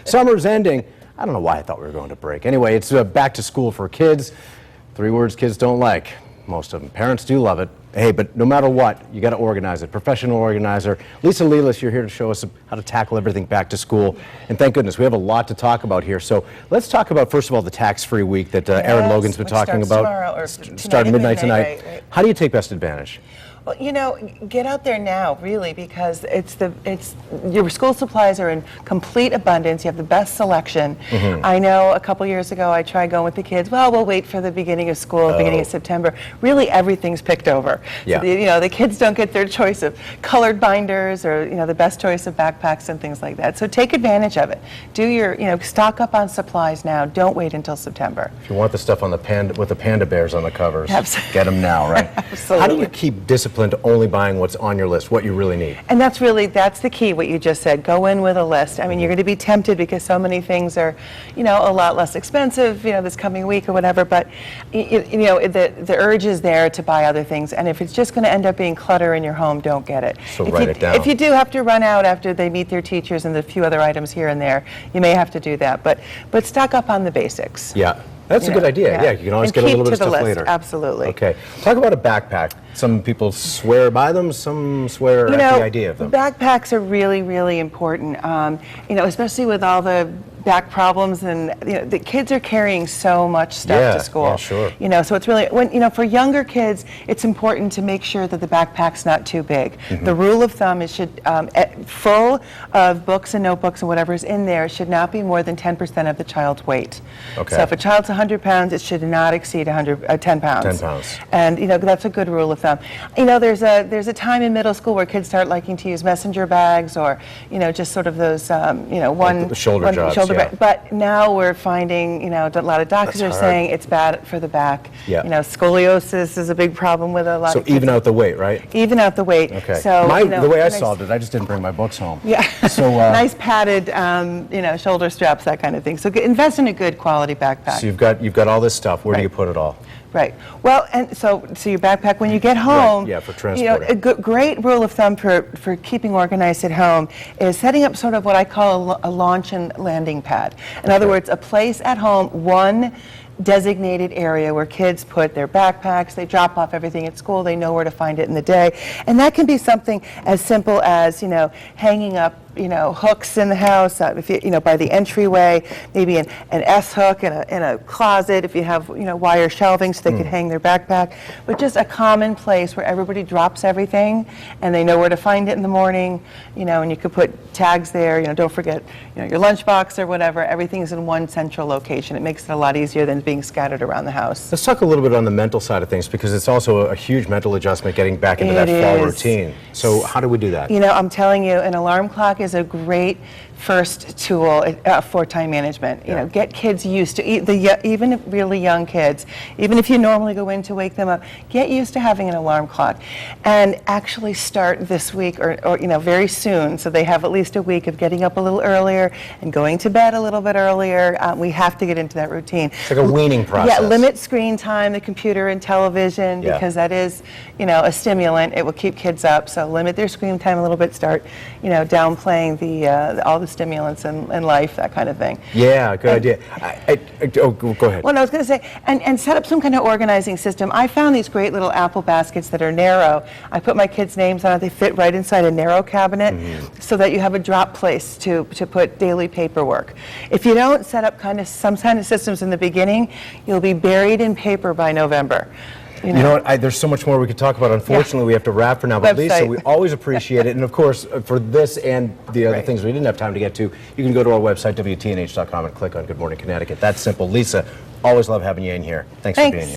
Summer's ending. I don't know why I thought we were going to break. Anyway, it's back to school for kids. 3 words kids don't like. Most of them. Parents do love it. Hey, but no matter what, you got to organize it. Professional organizer. Lisa Lelis, you're here to show us how to tackle everything back to school. And thank goodness, we have a lot to talk about here. So let's talk about, first of all, the tax-free week that Erin Logan's been talking about. Tomorrow, or start midnight tonight. Right. How do you take best advantage? Well, you know, get out there now, really, because your school supplies are in complete abundance. You have the best selection. I know a couple years ago I tried going with the kids. Well, we'll wait for the beginning of school, beginning of September. Really, everything's picked over. Yeah. So the kids don't get their choice of colored binders or the best choice of backpacks and things like that. So take advantage of it. Do your stock up on supplies now. Don't wait until September. If you want the stuff on the with the panda bears on the covers, Absolutely. Get them now, right? Absolutely. How do you keep discipline to only buying what's on your list, what you really need? And that's the key, what you just said. Go in with a list. I mean, you're going to be tempted because so many things are, a lot less expensive, this coming week or whatever, but, the urge is there to buy other things. And if it's just going to end up being clutter in your home, don't get it. So write it down. If you do have to run out after they meet their teachers and a few other items here and there, you may have to do that. But stock up on the basics. Yeah. That's a good idea. Yeah, you can always get a little bit of stuff later. Absolutely. Okay. Talk about a backpack. Some people swear by them, some swear at the idea of them. Backpacks are really, really important, especially with all the back problems, and the kids are carrying so much stuff to school. Yeah, sure. So it's really, for younger kids, it's important to make sure that the backpack's not too big. The rule of thumb is full of books and notebooks and whatever is in there should not be more than 10% of the child's weight. Okay. So if a child's 100 pounds, it should not exceed 10 pounds. 10 pounds. And that's a good rule of thumb. There's a time in middle school where kids start liking to use messenger bags or just sort of those like the shoulder jobs. Yeah. But now we're finding, a lot of doctors are saying it's bad for the back. Yeah. Scoliosis is a big problem with a lot of kids. So even out the weight, right? Even out the weight. Okay. So the way I solved it, I just didn't bring my books home. Yeah. So nice padded, shoulder straps, that kind of thing. So invest in a good quality backpack. So you've got all this stuff. Where do you put it all? Right. Well, and so your backpack, when you get home, right. Yeah, for transporting. A great rule of thumb for keeping organized at home is setting up sort of what I call a launch and landing pad. In other words, a place at home, one designated area where kids put their backpacks, they drop off everything at school, they know where to find it in the day. And that can be something as simple as, hanging up hooks in the house, if by the entryway, maybe an S hook in a closet, if you have wire shelving so they could hang their backpack, but just a common place where everybody drops everything and they know where to find it in the morning, and you could put tags there, don't forget your lunchbox or whatever. Everything's in one central location. It makes it a lot easier than being scattered around the house. Let's talk a little bit on the mental side of things, because it's also a huge mental adjustment getting back into that fall routine. So how do we do that? I'm telling you, an alarm clock is a great first tool for time management. Get kids used to even really young kids, even if you normally go in to wake them up, get used to having an alarm clock, and actually start this week or very soon, so they have at least a week of getting up a little earlier and going to bed a little bit earlier. We have to get into that routine. It's like a weaning process. Yeah, limit screen time, the computer and television, because that is a stimulant. It will keep kids up. So limit their screen time a little bit. Start downplaying all the stimulants in life, that kind of thing. Yeah, good idea. Go ahead. Well, no, I was going to say, and set up some kind of organizing system. I found these great little apple baskets that are narrow. I put my kids' names on it. They fit right inside a narrow cabinet so that you have a drop place to put daily paperwork. If you don't set up some kind of systems in the beginning, you'll be buried in paper by November. You know what? There's so much more we could talk about. Unfortunately, we have to wrap for now. But Lisa, we always appreciate it. And of course, for this and the other things we didn't have time to get to, you can go to our website, WTNH.com, and click on Good Morning Connecticut. That's simple. Lisa, always love having you in here. Thanks for being here.